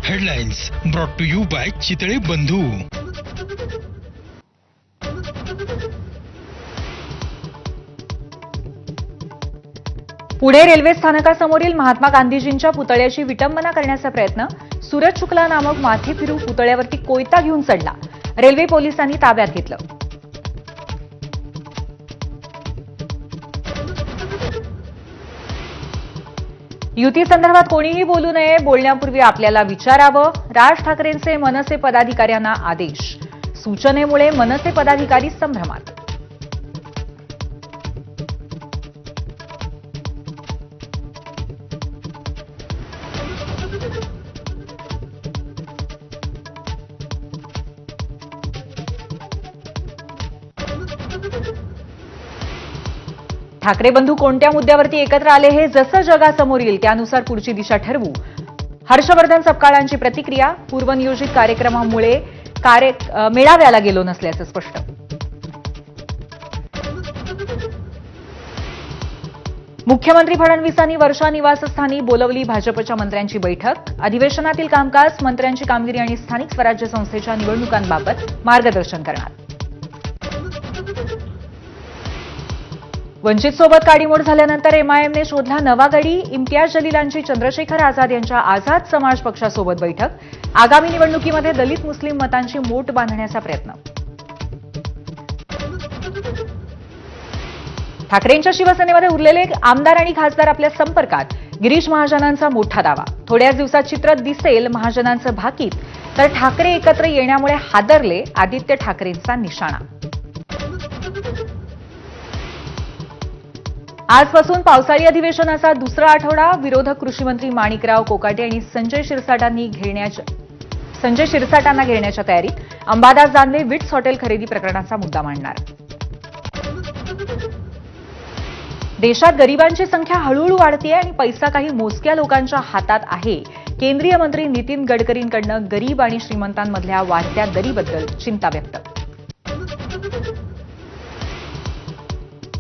Headlines brought to you by Chitale Bandhu. Pune railway स्थानकासमोरील Mahatma गांधीजींच्या पुतळ्याची विटंबना करण्याचा प्रयत्न। सूरज शुक्ला नामक माथे फिरू पुतळ्यावरती कोयता घेऊन चढला। रेल्वे पोलिसांनी ताब्यात घेतलं। युती संदर्भात कोणीही बोलू नये, बोलण्यापूर्वी आपल्याला विचारावं। राज ठाकरेंचे मनसे पदाधिकाऱ्यांना आदेश। सूचनेमुळे मनसे पदाधिकारी संभ्रमात। ठाकरे बंधू कोणत्या मुद्द्यावरती एकत्र आले हे जसं जगासमोर येईल त्यानुसार पुढची दिशा ठरवू। हर्षवर्धन सपकाळांची प्रतिक्रिया। पूर्वनियोजित कार्यक्रमामुळे मेळाव्याला गेलो नसल्याचं स्पष्ट। मुख्यमंत्री फडणवीसांनी वर्षा निवासस्थानी बोलवली भाजपच्या मंत्र्यांची बैठक। अधिवेशनातील कामकाज, मंत्र्यांची कामगिरी आणि स्थानिक स्वराज्य संस्थेच्या निवडणुकांबाबत मार्गदर्शन करणार। वंचित सोबत काडीमोड झाल्यानंतर एमआयएमने शोधला नवा गडी। इम्तियाज जलीलांची चंद्रशेखर आझाद यांच्या आझाद समाज पक्षासोबत बैठक। आगामी निवडणुकीमध्ये दलित मुस्लिम मतांची मोट बांधण्याचा प्रयत्न। ठाकरेंच्या शिवसेनेमध्ये उरलेले आमदार आणि खासदार आपल्या संपर्कात। गिरीश महाजनांचा मोठा दावा। थोड्याच दिवसात चित्र दिसेल महाजनांचं भाकीत, तर ठाकरे एकत्र येण्यामुळे हादरले आदित्य ठाकरेंचा निशाणा। आजपासून पावसाळी अधिवेशनाचा दुसरा आठवडा। विरोधक कृषीमंत्री माणिकराव कोकाटे आणि संजय शिरसाटांना घेण्याच्या तयारीत। अंबादास दानवे विट्स हॉटेल खरेदी प्रकरणाचा मुद्दा मांडणार। देशात गरिबांची संख्या हळूहळू वाढतेय आणि पैसा काही मोजक्या लोकांच्या हातात आहे। केंद्रीय मंत्री नितीन गडकरींकडून गरीब आणि श्रीमंतांमधल्या वाढत्या दरीबद्दल चिंता व्यक्त।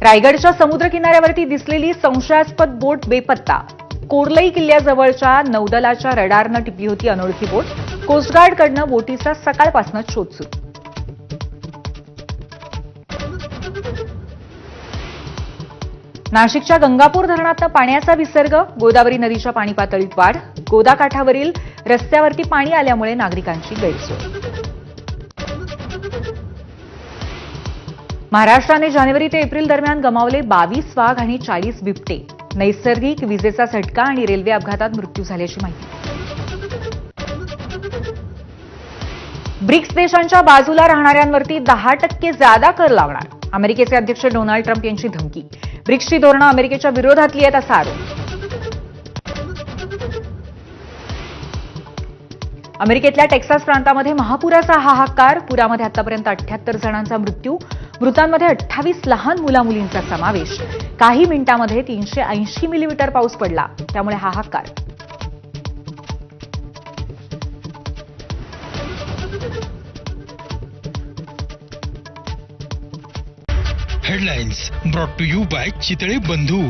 रायगडच्या समुद्र किनाऱ्यावरती दिसलेली संशयास्पद बोट बेपत्ता। कोर्लई किल्ल्याजवळच्या नौदलाच्या रडारनं टिपली होती अनोळखी बोट। कोस्टगार्डकडनं बोटीचा सकाळपासून शोध सुरू। नाशिकच्या गंगापूर धरणातनं पाण्याचा विसर्ग। गोदावरी नदीच्या पाणी पातळीत वाढ। गोदाकाठावरील रस्त्यावरती पाणी आल्यामुळे नागरिकांची गैरसोय। महाराष्ट्राने जानेवारी ते एप्रिल दरम्यान गमावले 22 वाघ आणि 40 बिबटे। नैसर्गिक विजेचा झटका आणि रेल्वे अपघातात मृत्यू झाल्याची माहिती। ब्रिक्स देशांच्या बाजूला राहणाऱ्यांवरती 10% जादा कर लावणार। अमेरिकेचे अध्यक्ष डोनाल्ड ट्रम्प यांची धमकी। ब्रिक्सची धोरणं अमेरिकेच्या विरोधातली आहेत असा आरोप। अमेरिकेतल्या टेक्सास प्रांतामध्ये महापुराचा हाहाकार। पुरामध्ये आतापर्यंत 78 जणांचा मृत्यू। मृतांमध्ये 28 लहान मुलामुलींचा समावेश। काही मिनिटांमध्ये 380 मिलीमीटर पाऊस पडला, त्यामुळे हाहाकार। Headlines brought to you by Chitale बंधू।